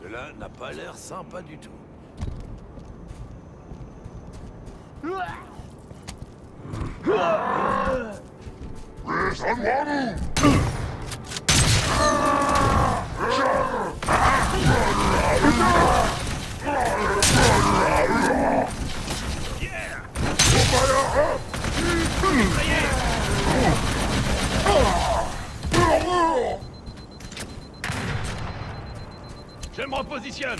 Cela n'a pas l'air sympa du tout. Je me repositionne.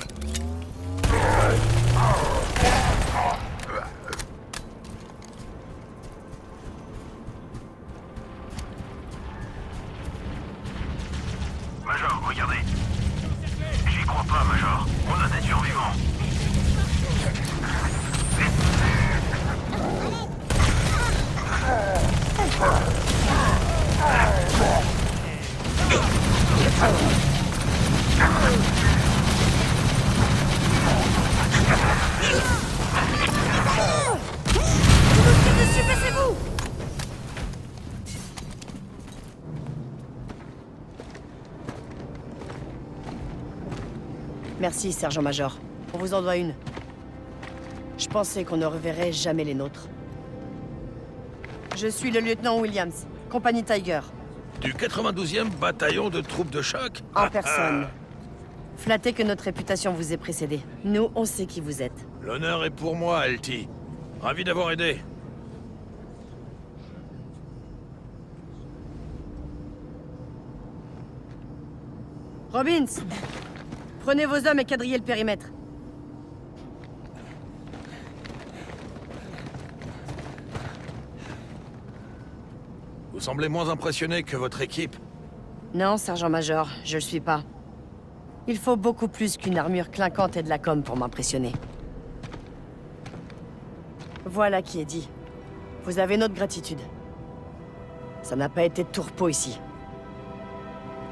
Major, regardez. J'y crois pas, Major. On a des survivants. Dessus, baissez-vous! Merci, sergent-major. On vous en doit une. Je pensais qu'on ne reverrait jamais les nôtres. Je suis le lieutenant Williams, compagnie Tiger, Du 92e bataillon de troupes de choc? en personne. Flatté que notre réputation vous ait précédé. Nous, on sait qui vous êtes. L'honneur est pour moi, LT. Ravi d'avoir aidé. Robbins, prenez vos hommes et quadrillez le périmètre. Vous semblez moins impressionné que votre équipe. Non, sergent-major, je le suis pas. Il faut beaucoup plus qu'une armure clinquante et de la com pour m'impressionner. Voilà qui est dit. Vous avez notre gratitude. Ça n'a pas été de tourpeau ici.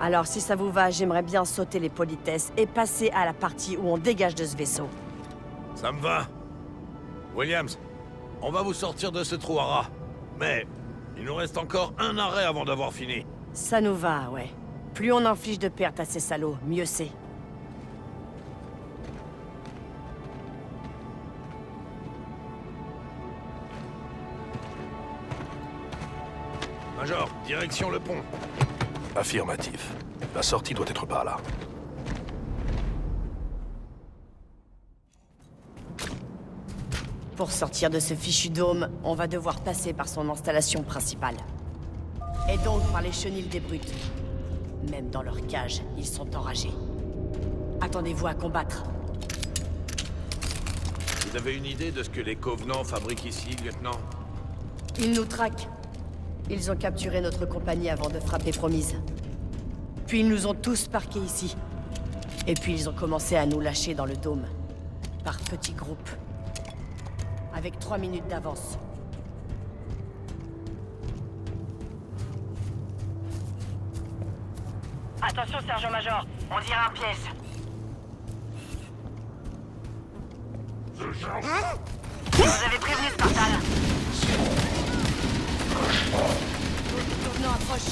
Alors, si ça vous va, j'aimerais bien sauter les politesses et passer à la partie où on dégage de ce vaisseau. Ça me va. Williams, on va vous sortir de ce trou à rats. Mais il nous reste encore un arrêt avant d'avoir fini. Ça nous va, ouais. Plus on inflige de pertes à ces salauds, mieux c'est. Major, direction le pont. Affirmatif. La sortie doit être par là. Pour sortir de ce fichu dôme, on va devoir passer par son installation principale. Et donc par les chenilles des brutes. Même dans leur cage, ils sont enragés. Attendez-vous à combattre. Vous avez une idée de ce que les Covenants fabriquent ici, lieutenant? Ils nous traquent. Ils ont capturé notre compagnie avant de frapper Promise. Puis ils nous ont tous parqués ici. Et puis ils ont commencé à nous lâcher dans le dôme. Par petits groupes. Avec 3 minutes d'avance. Attention, sergent-major, on dirait un piège. Vous avez prévenu, Spartan. Revenons, approche.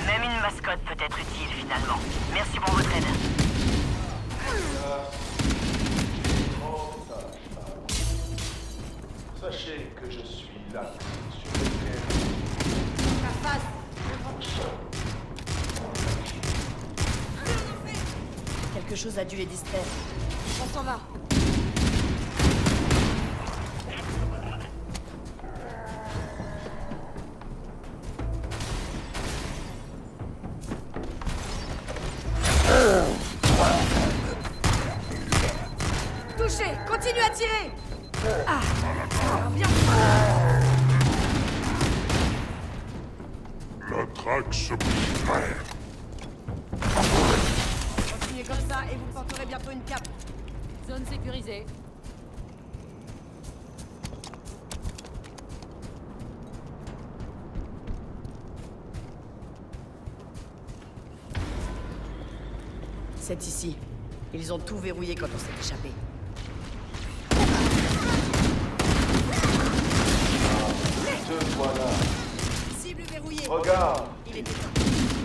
Même une mascotte peut être utile, finalement. Merci pour votre aide. Sachez que je suis là, sur le terrain. Quelque chose a dû les distraire. On s'en va. Touchez! Continuez à tirer! Ah! Alors bien! traque se... Continuez comme ça et vous porterez bientôt une cape. Zone sécurisée. C'est ici. Ils ont tout verrouillé quand on s'est échappé. Te voilà. Cible verrouillée. Regarde, Il est détenu.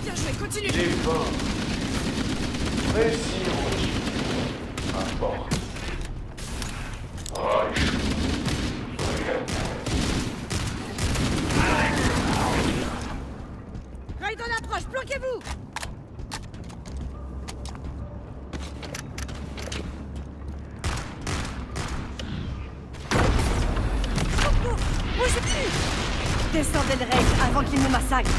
Bien joué, continue. il est vain. Réussir ou importe. Reich. Raid en approche, bloquez-vous. Bougez plus. Descendez le raid avant qu'il nous massacre.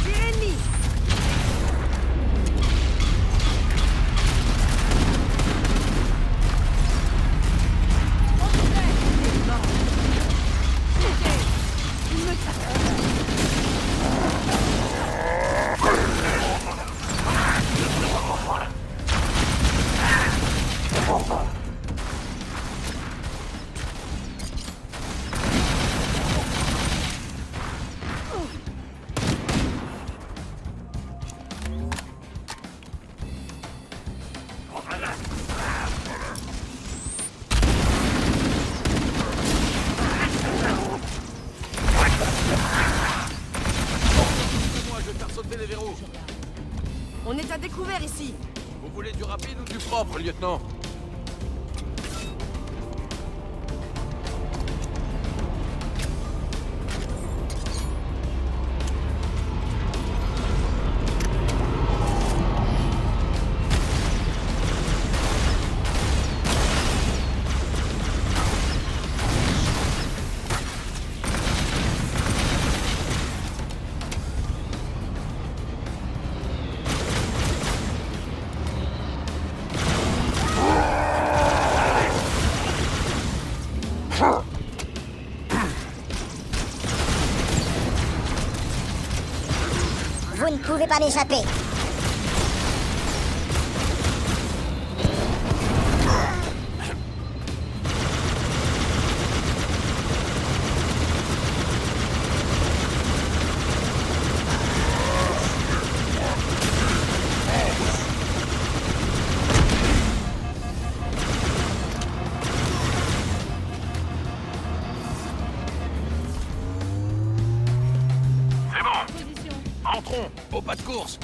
Tir ennemi. Moi, je vais faire sauter les verrous. On est à découvert ici. Vous voulez du rapide ou du propre, lieutenant? Vous ne pouvez pas m'échapper. C'est bon. Position. Entrons, au pas de course.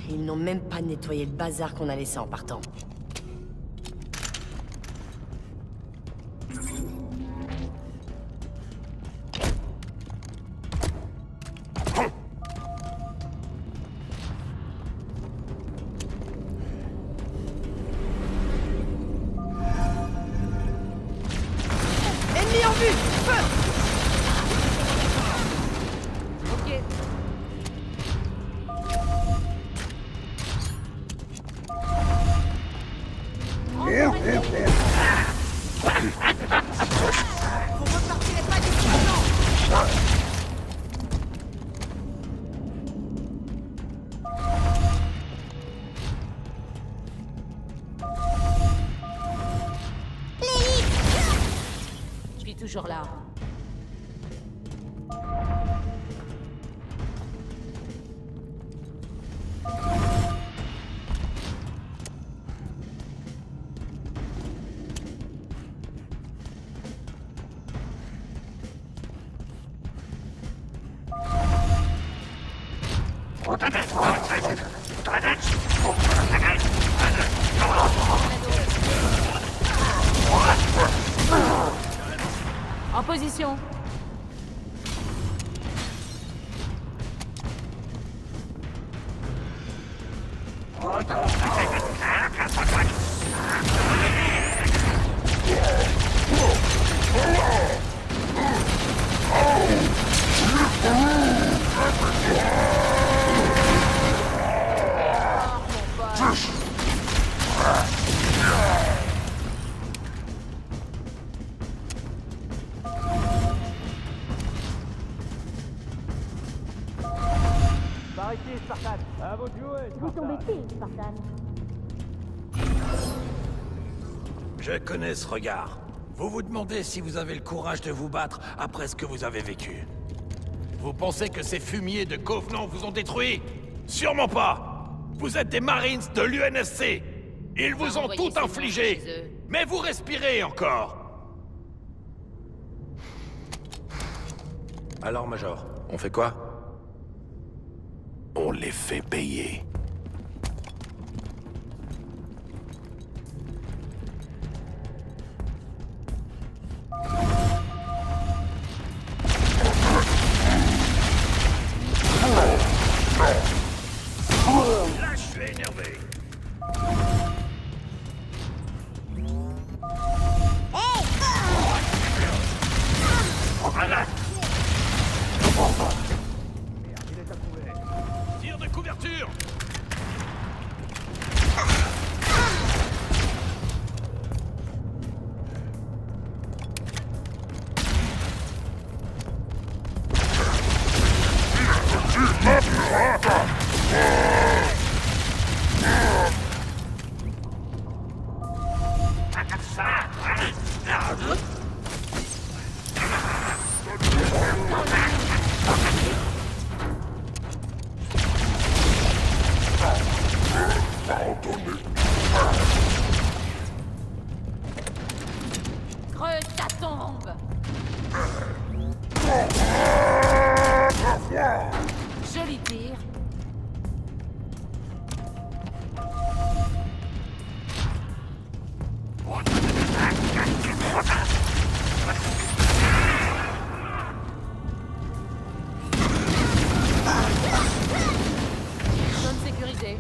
Ils n'ont même pas nettoyé le bazar qu'on a laissé en partant. Ennemi en vue! Feu! Ok. Vous repartirez pas du tout. Je suis toujours là. En position. Vous tombez pile, Spartan. Je connais ce regard. Vous vous demandez si vous avez le courage de vous battre après ce que vous avez vécu. Vous pensez que ces fumiers de Covenant vous ont détruit? Sûrement pas! Vous êtes des Marines de l'UNSC! Ils vous ont Envoyez tout ces infligé! gens chez eux. Mais vous respirez encore! Alors, Major, on fait quoi? On les fait payer. Là, je suis énervé! Tire de couverture! Creuse ta tombe. Joli tir. Zone sécurisée.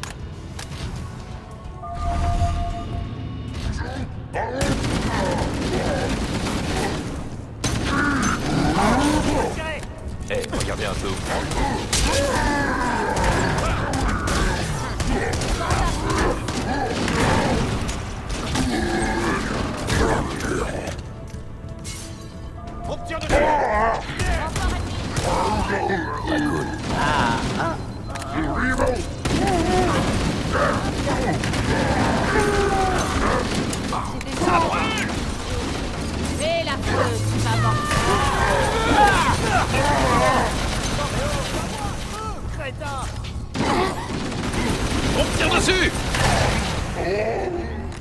Eh, regardez un peu où prendre. Obtient de terre! Et la feu, tu vas voir. On tire dessus!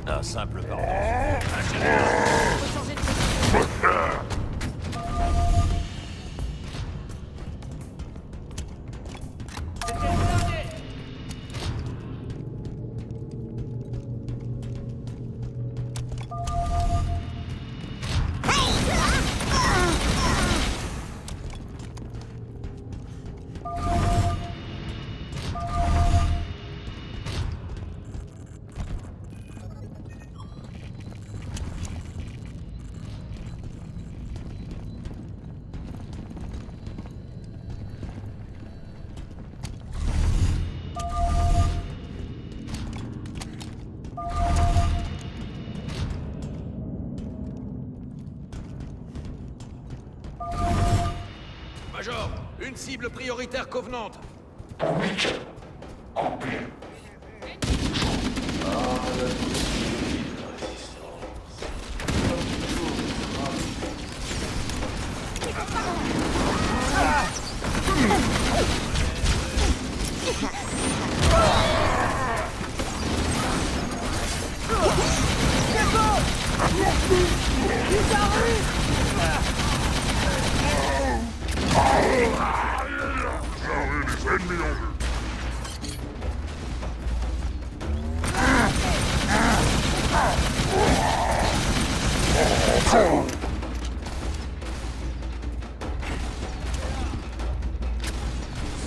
Un simple pardon. Faut changer de position. Major, une cible prioritaire Covenante. Je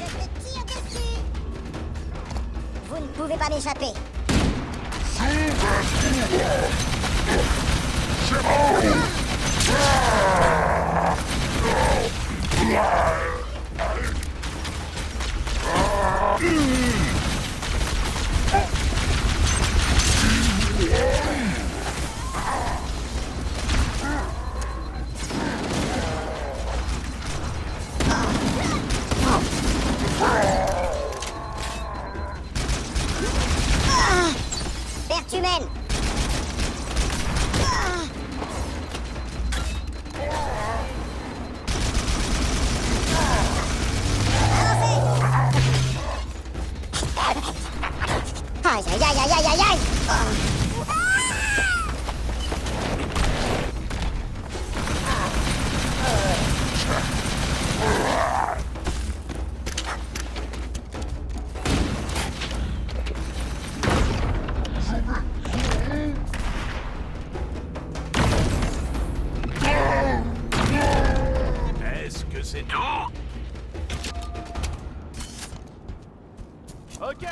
te tire dessus. Vous Vous ne pouvez pas m'échapper. Perte humaine. Aïe aïe aïe aïe aïe aïe aïe. Est-ce que c'est tout? Ok.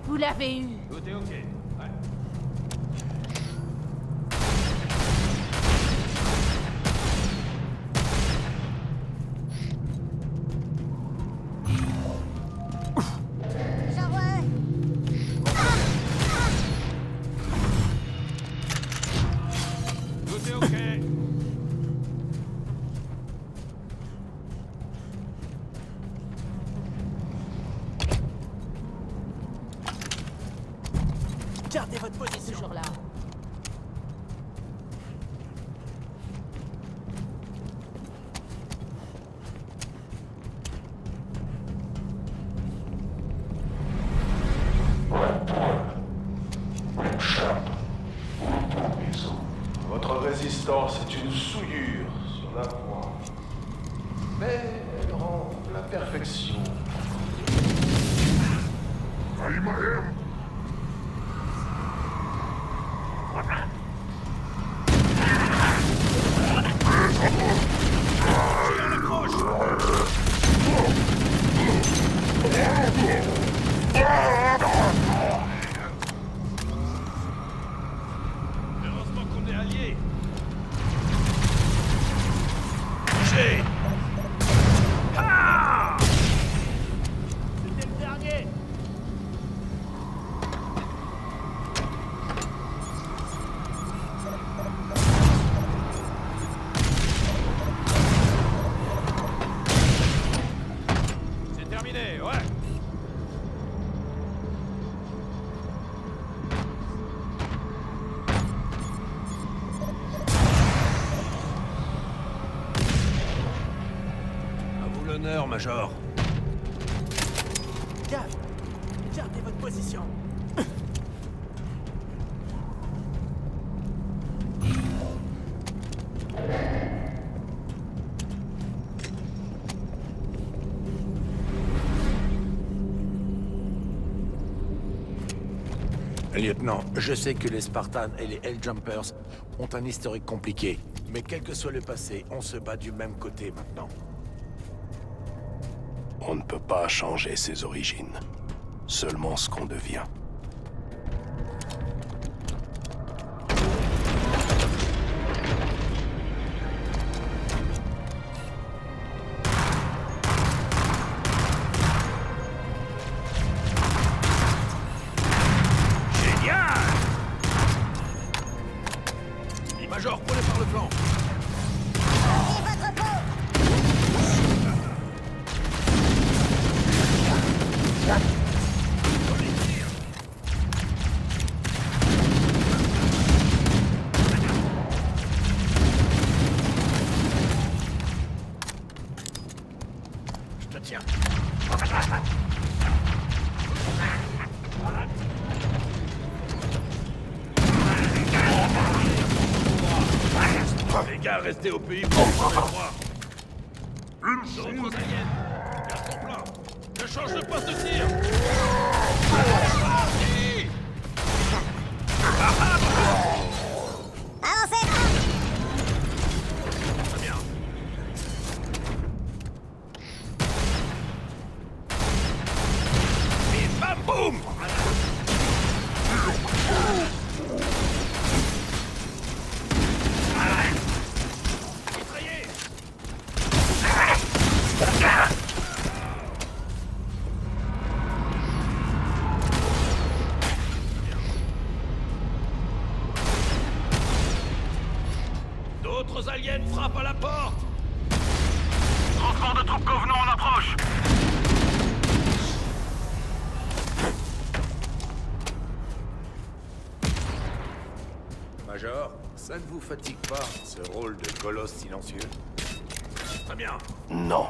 Vous l'avez eu. Tout est ok. Ouais. J'envoie un. Tout est ok. Gardez votre position. Toujours là. Votre résistance est une souillure sur la voie. Mais elle rend la perfection. Heureusement qu'on est alliés. J'ai... Ah! C'était le dernier. C'est terminé, ouais. À vous l'honneur, Major. Gardez votre position. Lieutenant, je sais que les Spartans et les Helljumpers ont un historique compliqué. Mais quel que soit le passé, on se bat du même côté maintenant. On ne peut pas changer ses origines. Seulement ce qu'on devient. Génial! Major, prenez par le flanc. Et votre peau. Les gars, restez au pays pour les voir. D'autres aliens. Garde ton plan. Je change de poste de tir. Parti. Avancez! Très bien. Bim bam boum. Mitraillez. D'autres aliens frappent à la porte. Transport de troupes Covenant en approche. Major, ça ne vous fatigue pas, ce rôle de colosse silencieux? Très bien. Non.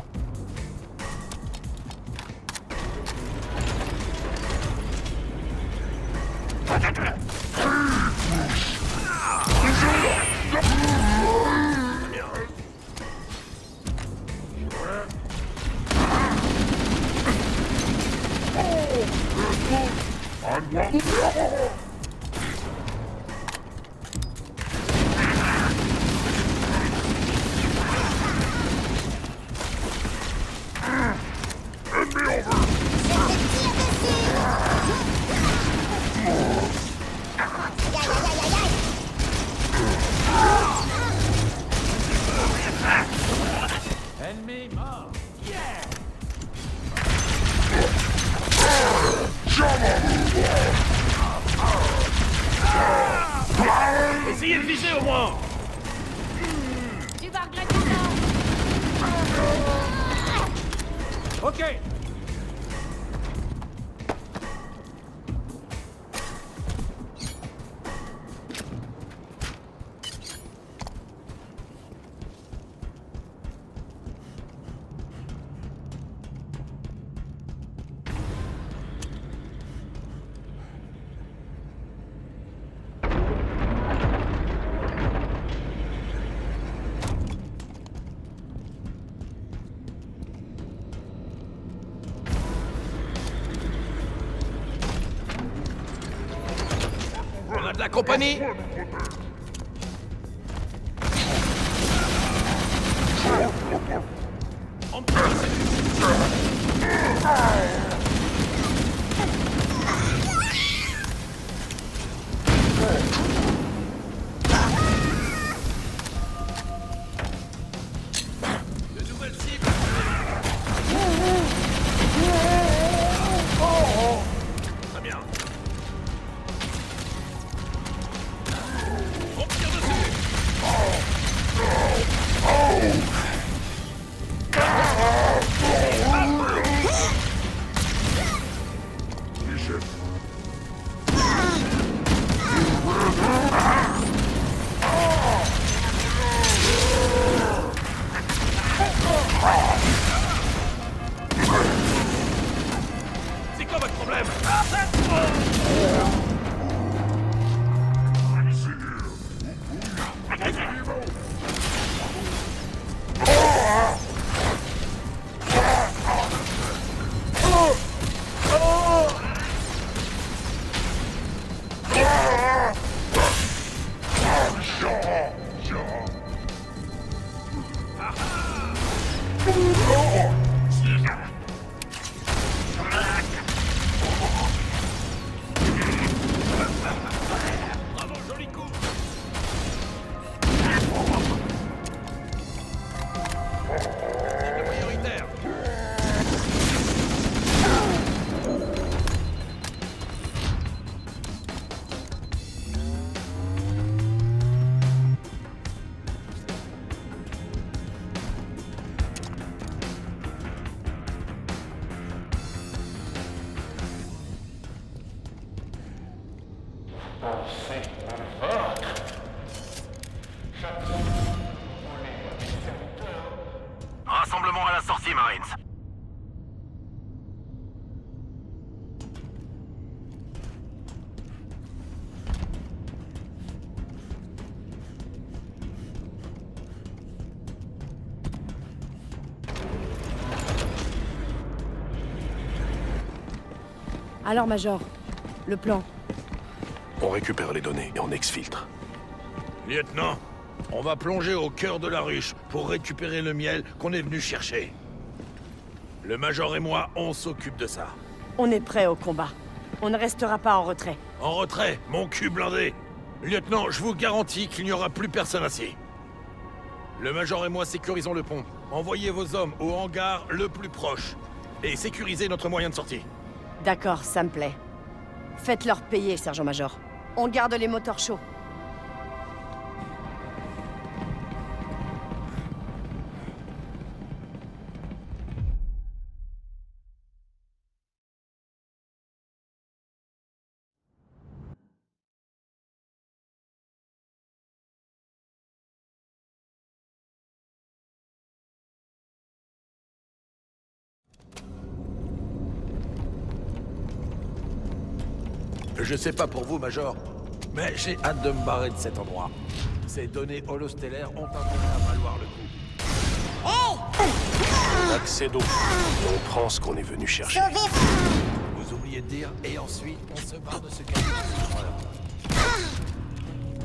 Très bien. Aïe, aïe, aïe, aïe, aïe! Ennemi mort. Yeah! Essayez de viser au moins. Tu vas regretter ça. Ok. On a de la compagnie. On peut de nouvelles cibles. Très bien. On tire dessus. C'est quoi votre problème? Bravo, joli coup. Cible prioritaire. Rassemblement à la sortie, Marines. Alors, Major, le plan. On récupère les données et on exfiltre. Lieutenant, on va plonger au cœur de la ruche pour récupérer le miel qu'on est venu chercher. Le Major et moi, on s'occupe de ça. On est prêt au combat. On ne restera pas en retrait. En retrait, mon cul blindé. Lieutenant, je vous garantis qu'il n'y aura plus personne assis. Le Major et moi sécurisons le pont. Envoyez vos hommes au hangar le plus proche. Et sécurisez notre moyen de sortie. D'accord, ça me plaît. Faites-leur payer, Sergent-Major. On garde les moteurs chauds. Je sais pas pour vous, Major, mais j'ai hâte de me barrer de cet endroit. Ces données holostellaires ont intérêt à valoir le coup. Accès d'eau. On prend ce qu'on est venu chercher. Vous oubliez de dire, et ensuite, on se barre de ce cas.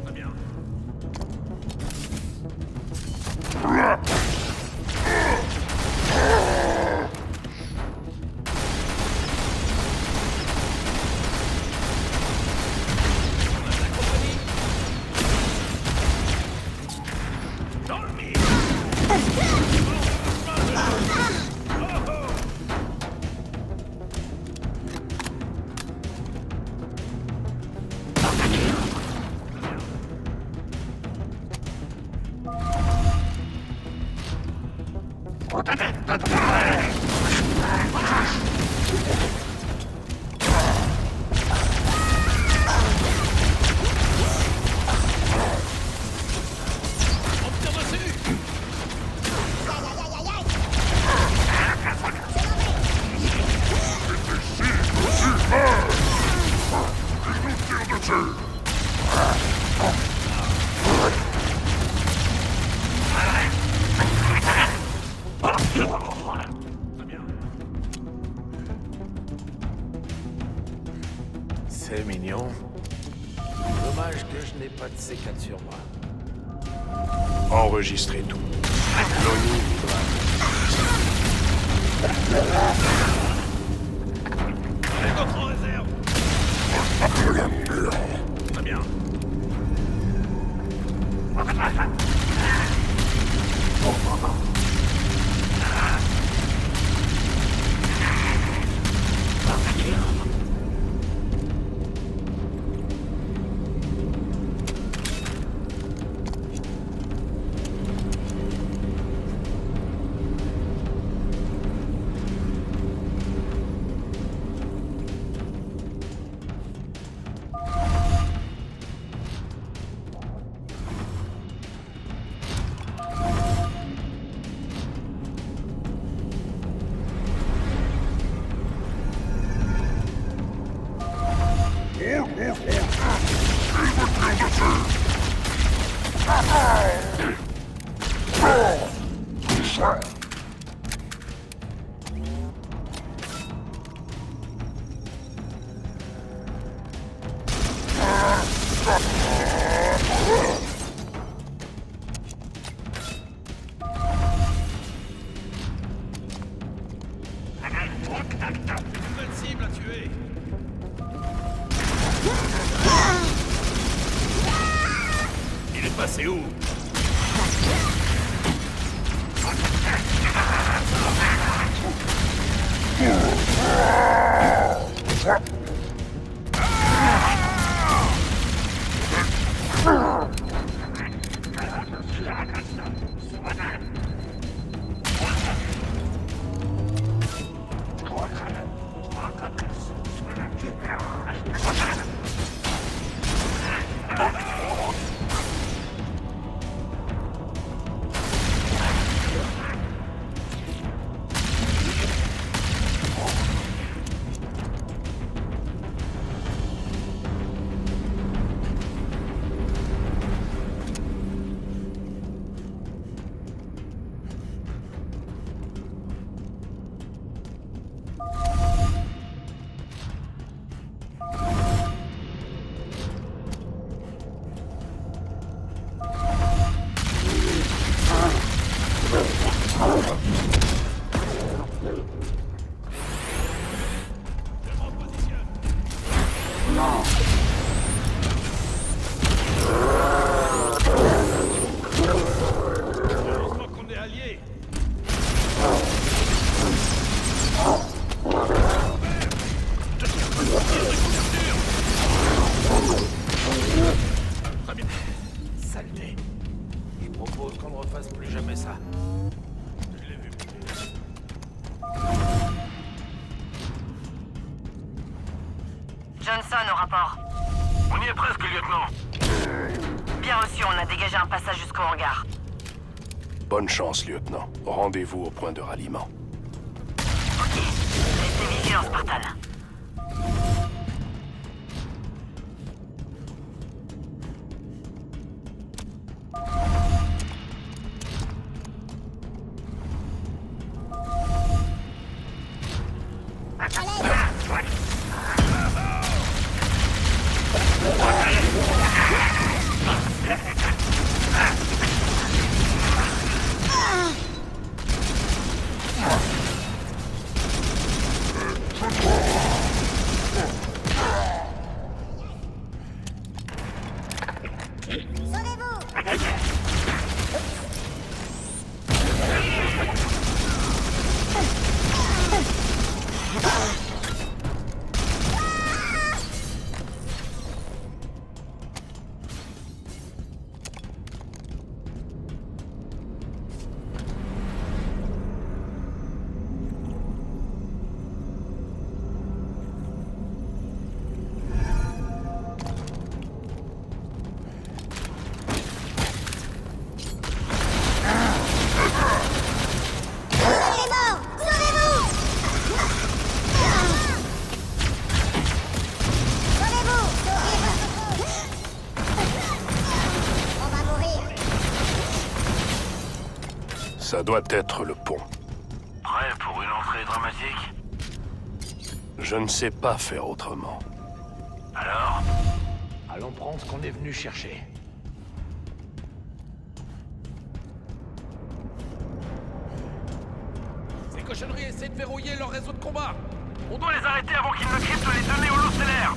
Très bien. C'est mignon. Dommage que je n'ai pas de C4 sur moi. Enregistrez tout. L'ONU voudra. Et votre réserve. Très bien. Nouvelle cible à tuer. Il est passé où? saleté. Je propose qu'on ne refasse plus jamais ça. Je l'ai vu. Johnson au rapport. On y est presque, lieutenant. Bien reçu, on a dégagé un passage jusqu'au hangar. Bonne chance, lieutenant. Rendez-vous au point de ralliement. Ok. Restez vigilants, Spartan. Ça doit être le pont. Prêt pour une entrée dramatique? Je ne sais pas faire autrement. Alors? Allons prendre ce qu'on est venu chercher. Ces cochonneries essaient de verrouiller leur réseau de combat. On doit les arrêter avant qu'ils ne cryptent les données holostellaires!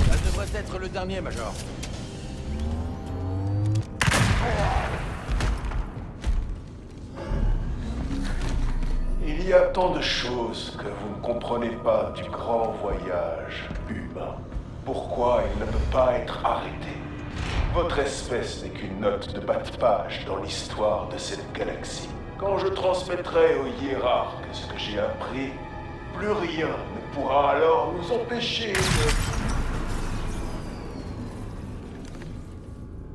Ça devrait être le dernier, Major. Il y a tant de choses que vous ne comprenez pas du grand voyage humain. Pourquoi il ne peut pas être arrêté? Votre espèce n'est qu'une note de bas de page dans l'histoire de cette galaxie. Quand je transmettrai aux hiérarques ce que j'ai appris, plus rien ne pourra alors nous empêcher de...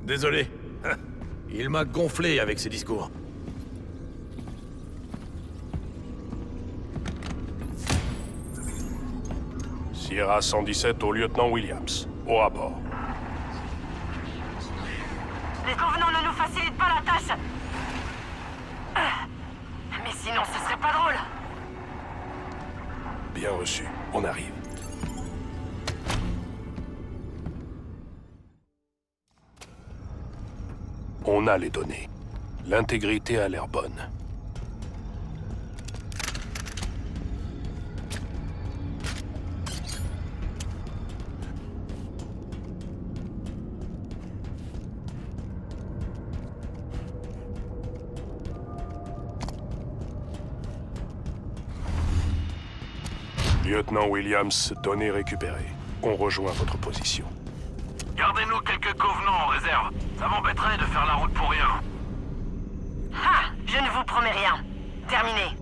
Désolé. Il m'a gonflé avec ses discours. Sierra 117 au lieutenant Williams. Au rapport. Les Covenants ne nous facilitent pas la tâche. Mais sinon, ce serait pas drôle. Bien reçu. On arrive. On a les données. L'intégrité a l'air bonne. Lieutenant Williams, données récupérées. On rejoint votre position. Gardez-nous quelques covenants en réserve. Ça m'embêterait de faire la route pour rien. Ha! Je ne vous promets rien. Terminé.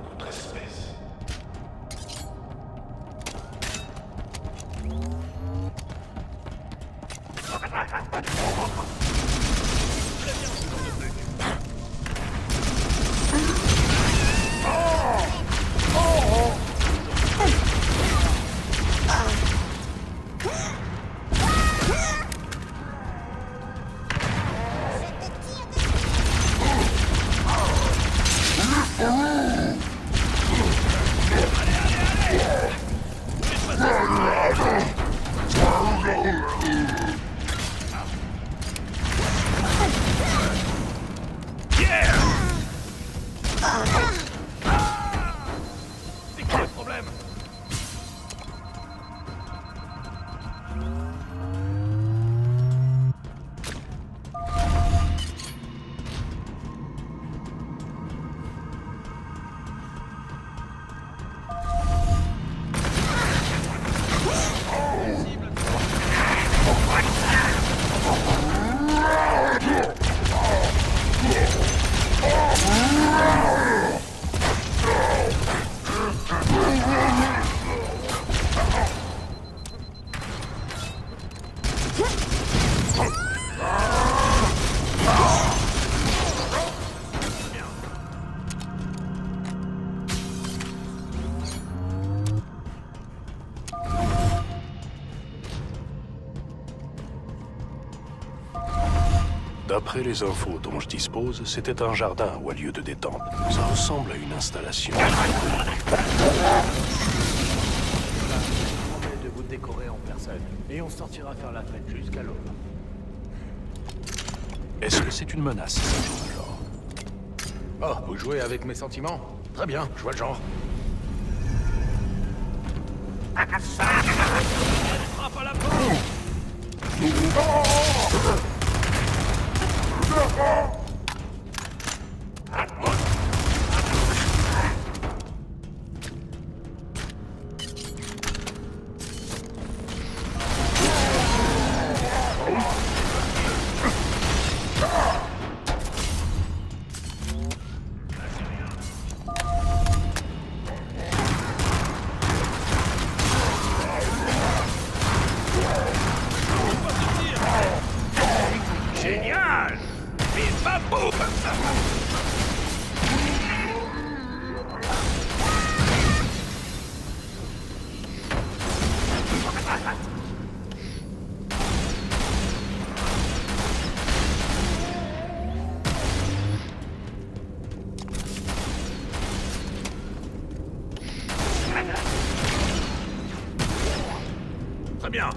Votre espèce. C'est quoi le problème? D'après les infos dont je dispose, c'était un jardin ou un lieu de détente. Ça ressemble à une installation. Je vous promets de vous décorer en personne. Et on sortira faire la fête jusqu'à l'aube. Est-ce que c'est une menace, Sergent-Major? Oh, vous jouez avec mes sentiments? Très bien, je vois le genre. Frappe à la peau! Génial! Bim bam boum! Très bien.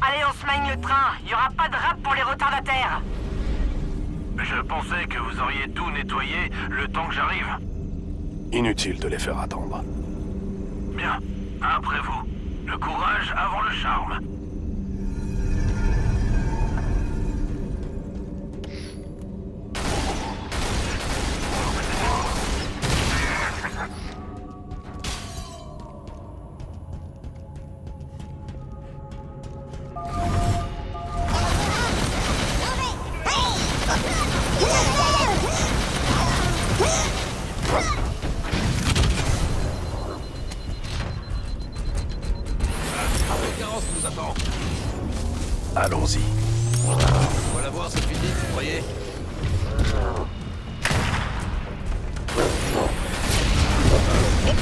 Allez, on se mène le train. Il y aura pas de rap pour les retardataires. Je pensais que vous auriez tout nettoyé le temps que j'arrive. Inutile de les faire attendre. Bien, après vous. Le courage avant le charme. Le carrosse nous attend. Allons-y. On va la voir cette visite, vous croyez?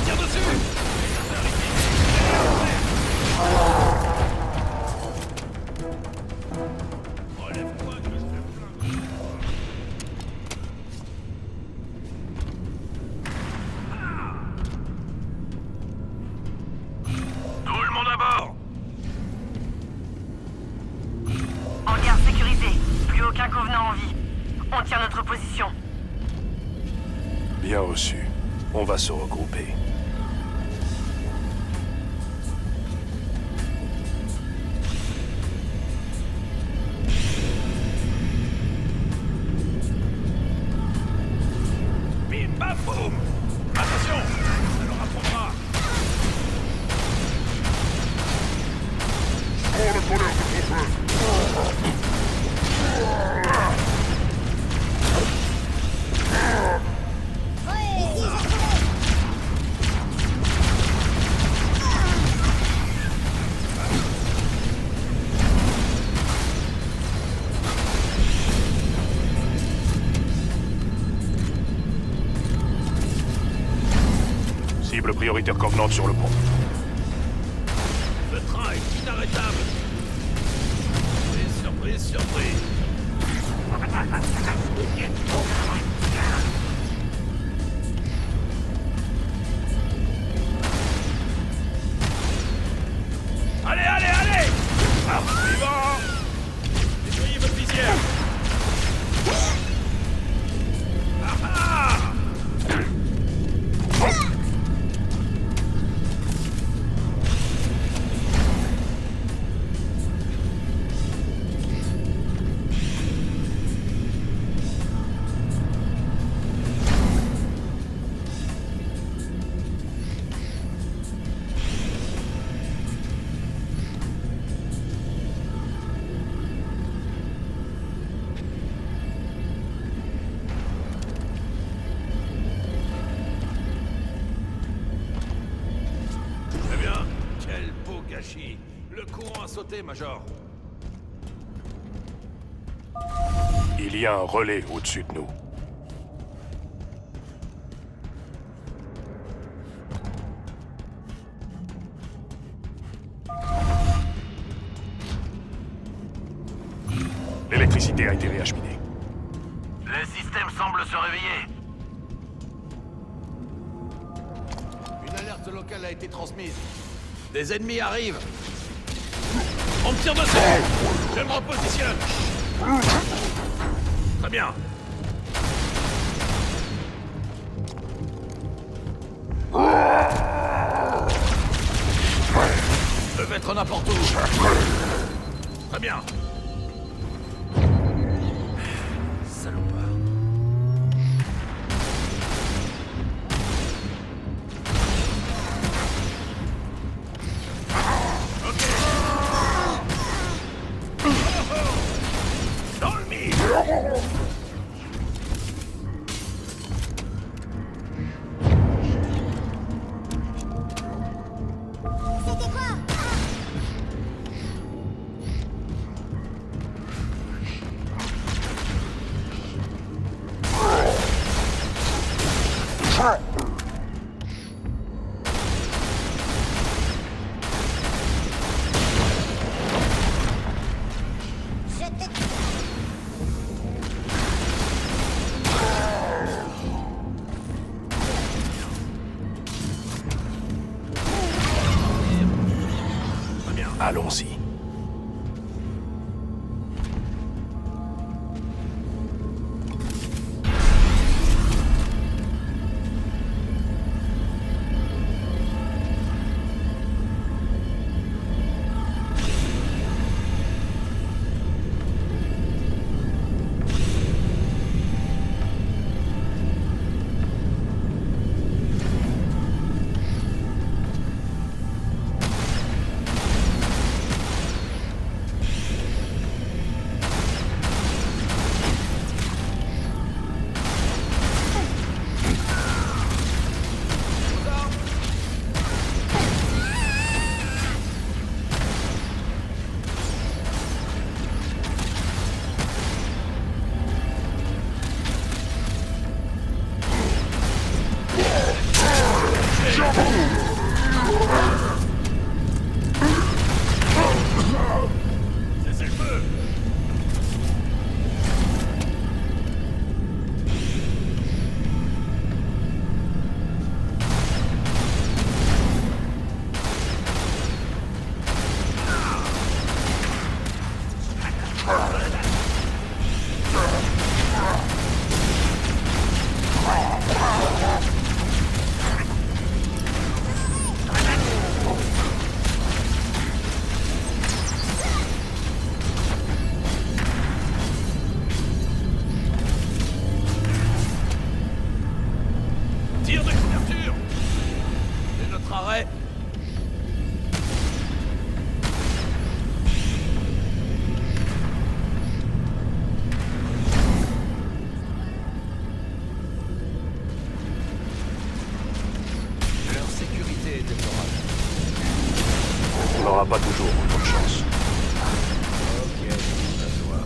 Tire dessus! Relève-toi que je te plains. Tout le monde à bord! Hangar sécurisé. Plus aucun convenant en vie. On tient notre position. Bien reçu. On va se regrouper. Bim bam boum! Attention! Ça leur apprendra! Cible prioritaire Covenant sur le pont. Le train est inarrêtable! Surprise, surprise, surprise! Allez, allez, allez! Suivant! Déployez votre visière! Ah ah! Très bien. Quel beau gâchis. Le courant a sauté, Major. Il y a un relais au-dessus de nous. L'électricité a été réacheminée. Le système semble se réveiller. Une alerte locale a été transmise. Des ennemis arrivent. On me tire dessus. Je me repositionne. Très bien. Ils peuvent être n'importe où. Très bien. Salopard. Allons-y. Cessez le feu! Tir de couverture! C'est notre arrêt. Leur sécurité est déplorable. On n'aura pas toujours autant de chance. Ok, à toi.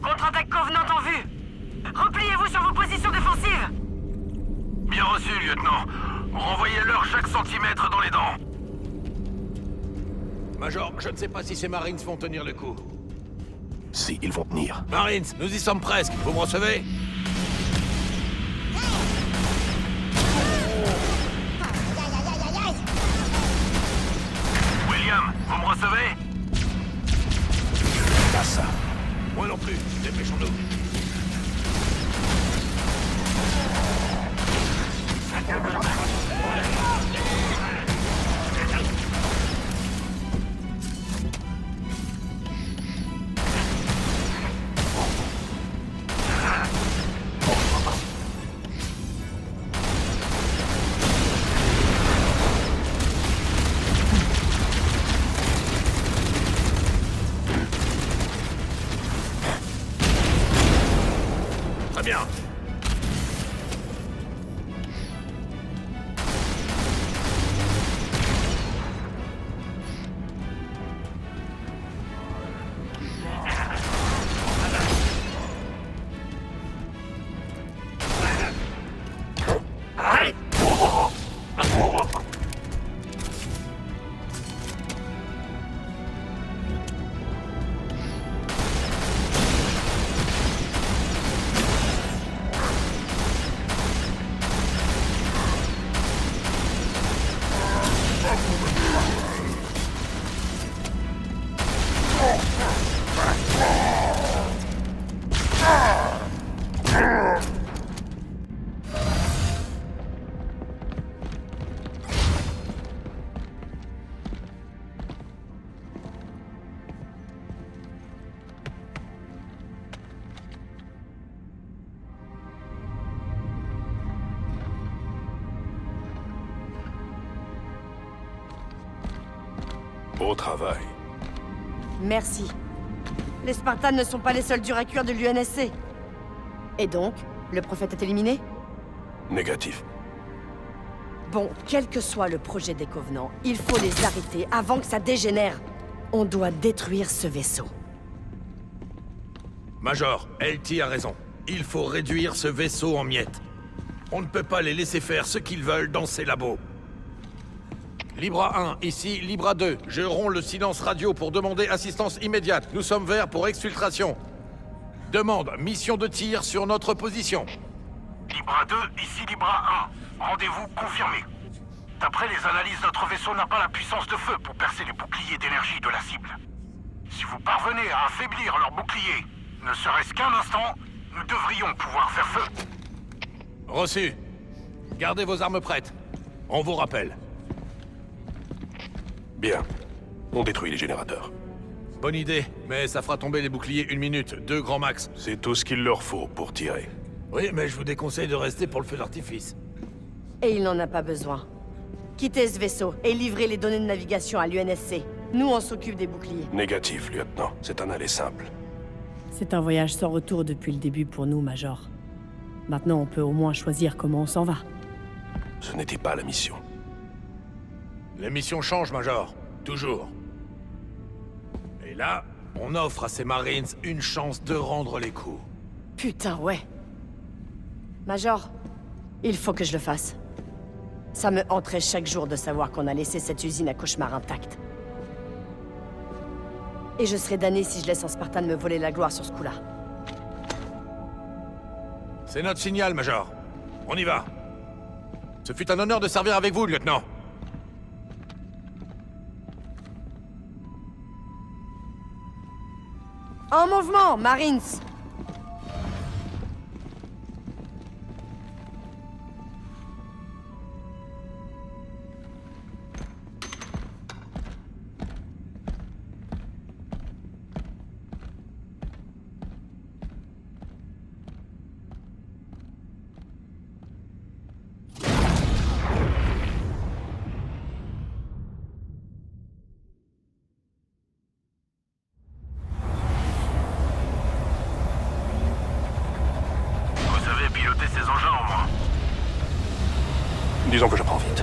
Contre-attaque Covenant en vue. Repliez-vous sur vos positions défensives. Bien reçu, lieutenant. Renvoyez-leur chaque centimètre dans les dents. Major, je ne sais pas si ces Marines vont tenir le coup. Si, ils vont tenir. Marines, nous y sommes presque. Vous me recevez? William, vous me recevez? Pas ça. Moi non plus. Dépêchons-nous. Très bien. Beau travail. Merci. Les Spartans ne sont pas les seuls durs à cuire de l'UNSC. Et donc, le prophète est éliminé? Négatif. Bon, quel que soit le projet des Covenants, il faut les arrêter avant que ça dégénère. On doit détruire ce vaisseau. Major, LT a raison. Il faut réduire ce vaisseau en miettes. On ne peut pas les laisser faire ce qu'ils veulent dans ces labos. Libra 1, ici Libra 2. Je romps le silence radio pour demander assistance immédiate. Nous sommes verts pour exfiltration. Demande, mission de tir sur notre position. Libra 2, ici Libra 1. Rendez-vous confirmé. D'après les analyses, notre vaisseau n'a pas la puissance de feu pour percer les boucliers d'énergie de la cible. Si vous parvenez à affaiblir leurs boucliers, ne serait-ce qu'un instant, nous devrions pouvoir faire feu. Reçu. Gardez vos armes prêtes. On vous rappelle. Bien. On détruit les générateurs. Bonne idée, mais ça fera tomber les boucliers 1 minute, 2 grands max. C'est tout ce qu'il leur faut pour tirer. Oui, mais je vous déconseille de rester pour le feu d'artifice. Et il n'en a pas besoin. Quittez ce vaisseau et livrez les données de navigation à l'UNSC. Nous, on s'occupe des boucliers. Négatif, lieutenant. C'est un aller simple. C'est un voyage sans retour depuis le début pour nous, Major. Maintenant, on peut au moins choisir comment on s'en va. Ce n'était pas la mission. Les missions changent, Major. Toujours. Et là, on offre à ces Marines une chance de rendre les coups. Putain, ouais. Major, il faut que je le fasse. Ça me hanterait chaque jour de savoir qu'on a laissé cette usine à cauchemar intacte. Et je serais damné si je laisse un Spartan me voler la gloire sur ce coup-là. C'est notre signal, Major. On y va. Ce fut un honneur de servir avec vous, lieutenant. En mouvement, Marines! Piloter ces engins en moins. Disons que j'apprends vite.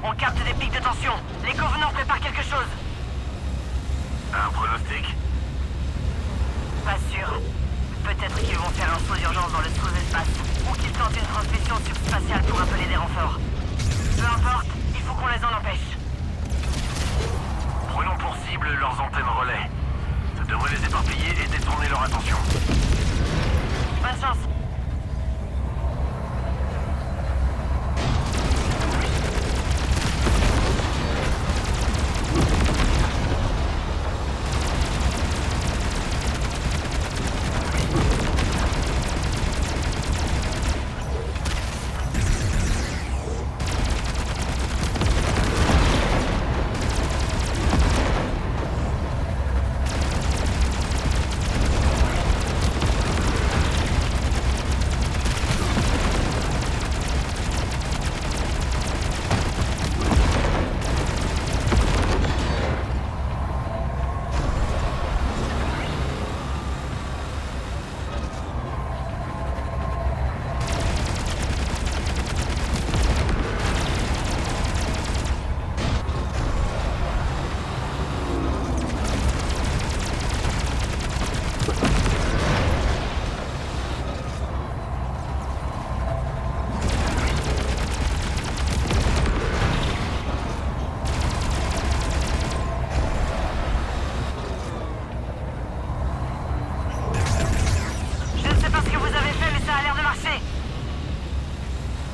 On capte des pics de tension. Les Covenants préparent quelque chose. Un pronostic? Pas sûr. Peut-être qu'ils vont faire un saut d'urgence dans le sous-espace. Ou qu'ils tentent une transmission subspatiale pour appeler des renforts. Peu importe, il faut qu'on les en empêche. Prenons pour cible leurs antennes relais. Ça devrait les éparpiller et détourner leur attention. Bonne chance.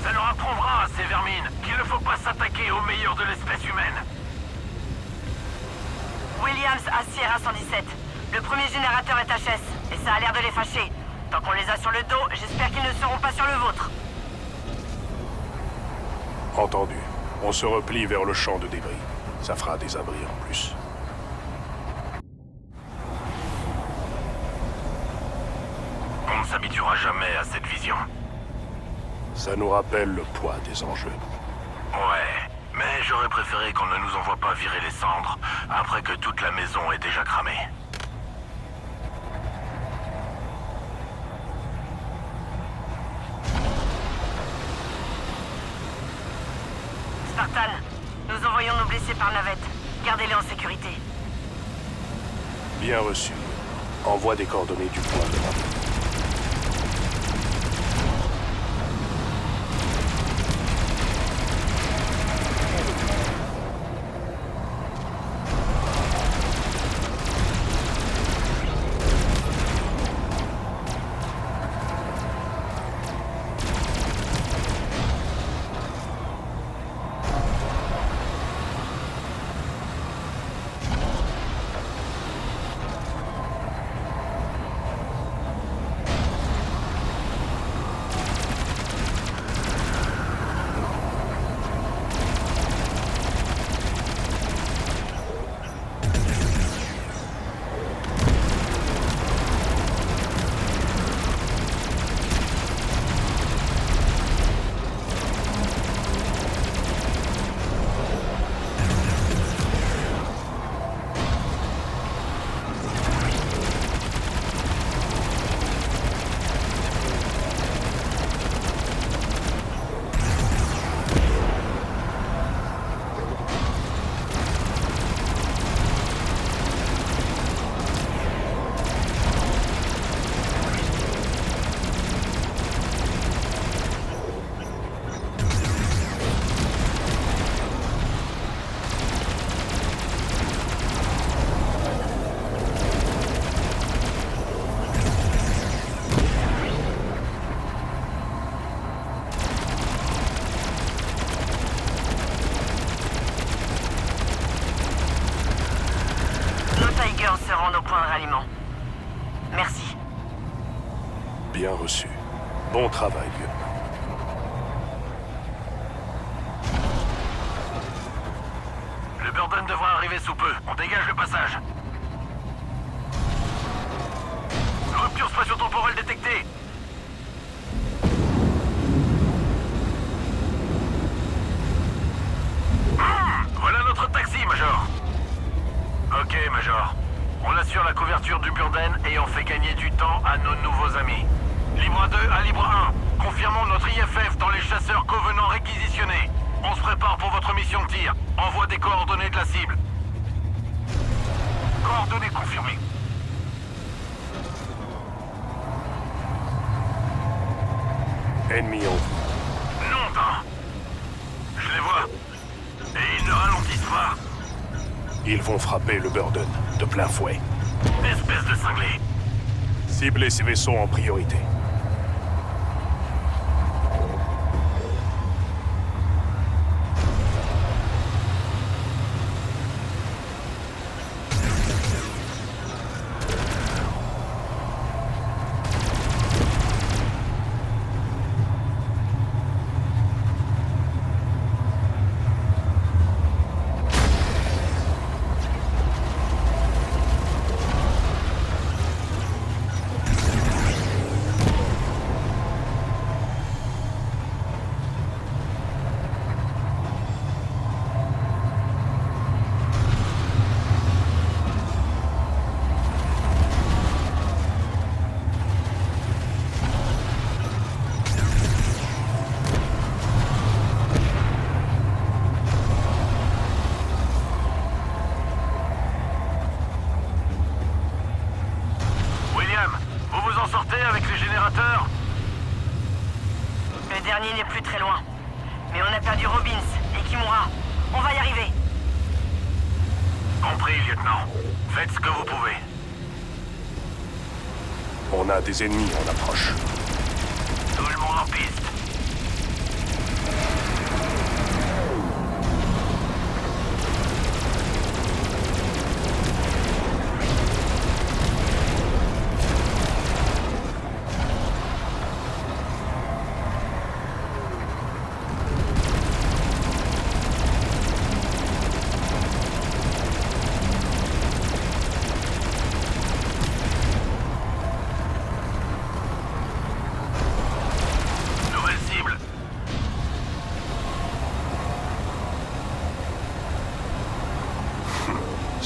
Ça leur apprendra à ces vermines qu'il ne faut pas s'attaquer aux meilleurs de l'espèce humaine. Williams à Sierra 117. Le premier générateur est HS, et ça a l'air de les fâcher. Tant qu'on les a sur le dos, j'espère qu'ils ne seront pas sur le vôtre. Entendu. On se replie vers le champ de débris. Ça fera des abris en plus. On ne s'habituera jamais à cette vision. Ça nous rappelle le poids des enjeux. Ouais, mais j'aurais préféré qu'on ne nous envoie pas virer les cendres après que toute la maison est déjà cramée. Spartan, nous envoyons nos blessés par navette. Gardez-les en sécurité. Bien reçu. Envoie des coordonnées du point de rendez-vous. Se rendre au point de ralliement. Merci. Bien reçu. Bon travail, lieutenant. Le Burden devra arriver sous peu. On dégage le passage. Rupture spatio-temporelle détectée. Voilà notre taxi, Major. Ok, Major. On assure la couverture du Burden et on fait gagner du temps à nos nouveaux amis. Libre 2 à Libre 1. Confirmons notre IFF dans les chasseurs Covenant réquisitionnés. On se prépare pour votre mission de tir. Envoie des coordonnées de la cible. Coordonnées confirmées. Ennemi en vue. Non, d'un. Je les vois. Et ils ne ralentissent pas. Ils vont frapper le Burden de plein fouet. Espèce de cinglé. Ciblez ces vaisseaux en priorité. Le dernier n'est plus très loin. Mais on a perdu Robbins et Kimura. On va y arriver. Compris, lieutenant. Faites ce que vous pouvez. On a des ennemis en approche. Tout le monde en piste.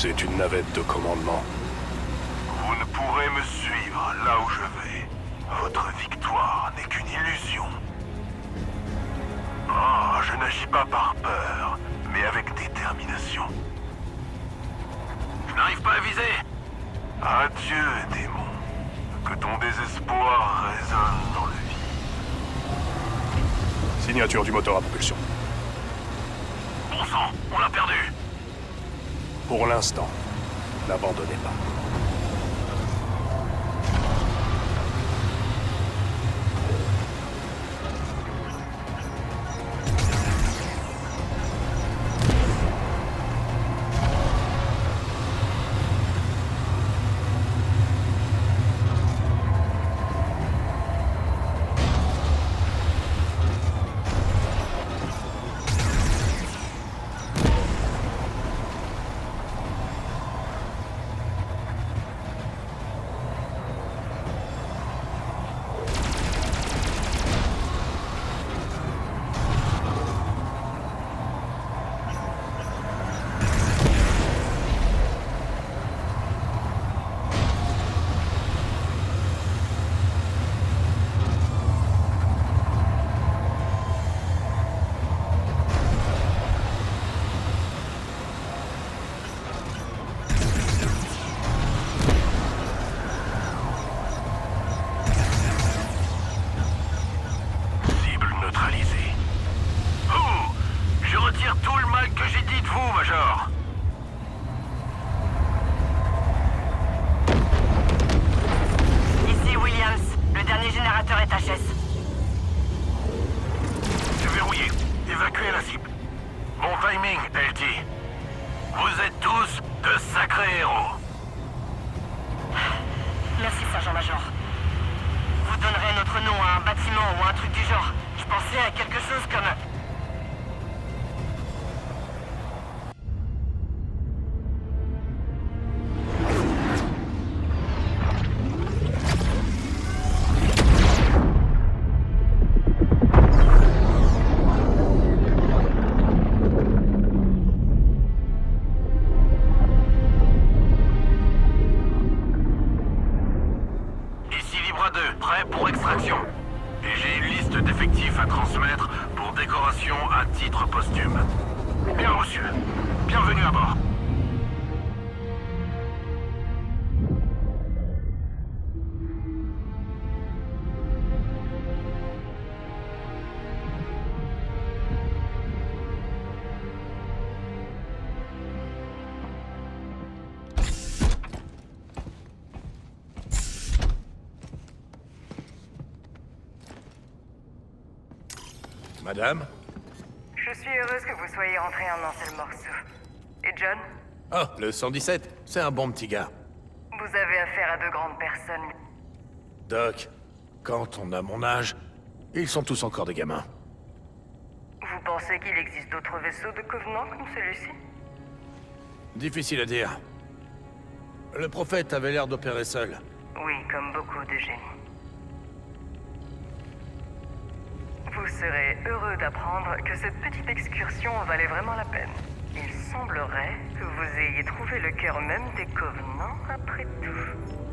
C'est une navette de commandement. Vous ne pourrez me suivre là où je vais. Votre victoire n'est qu'une illusion. Oh, je n'agis pas par peur, mais avec détermination. Je n'arrive pas à viser. Adieu, démon. Que ton désespoir résonne dans le vide. Signature du moteur à propulsion. Bon sang, on l'a perdu. Pour l'instant, n'abandonnez pas. Merci, sergent-major. Vous donnerez notre nom à un bâtiment ou un truc du genre. Je pensais à quelque chose comme... Prêt pour extraction. Et j'ai une liste d'effectifs à transmettre pour décoration à titre posthume. Bien reçu. Bienvenue à bord. Madame? Je suis heureuse que vous soyez rentré en un seul morceau. Et John? Oh, le 117, c'est un bon petit gars. Vous avez affaire à de grandes personnes. Doc, quand on a mon âge, ils sont tous encore des gamins. Vous pensez qu'il existe d'autres vaisseaux de Covenant comme celui-ci? Difficile à dire. Le prophète avait l'air d'opérer seul. Oui, comme beaucoup de génies. Vous serez heureux d'apprendre que cette petite excursion valait vraiment la peine. Il semblerait que vous ayez trouvé le cœur même des Covenants après tout.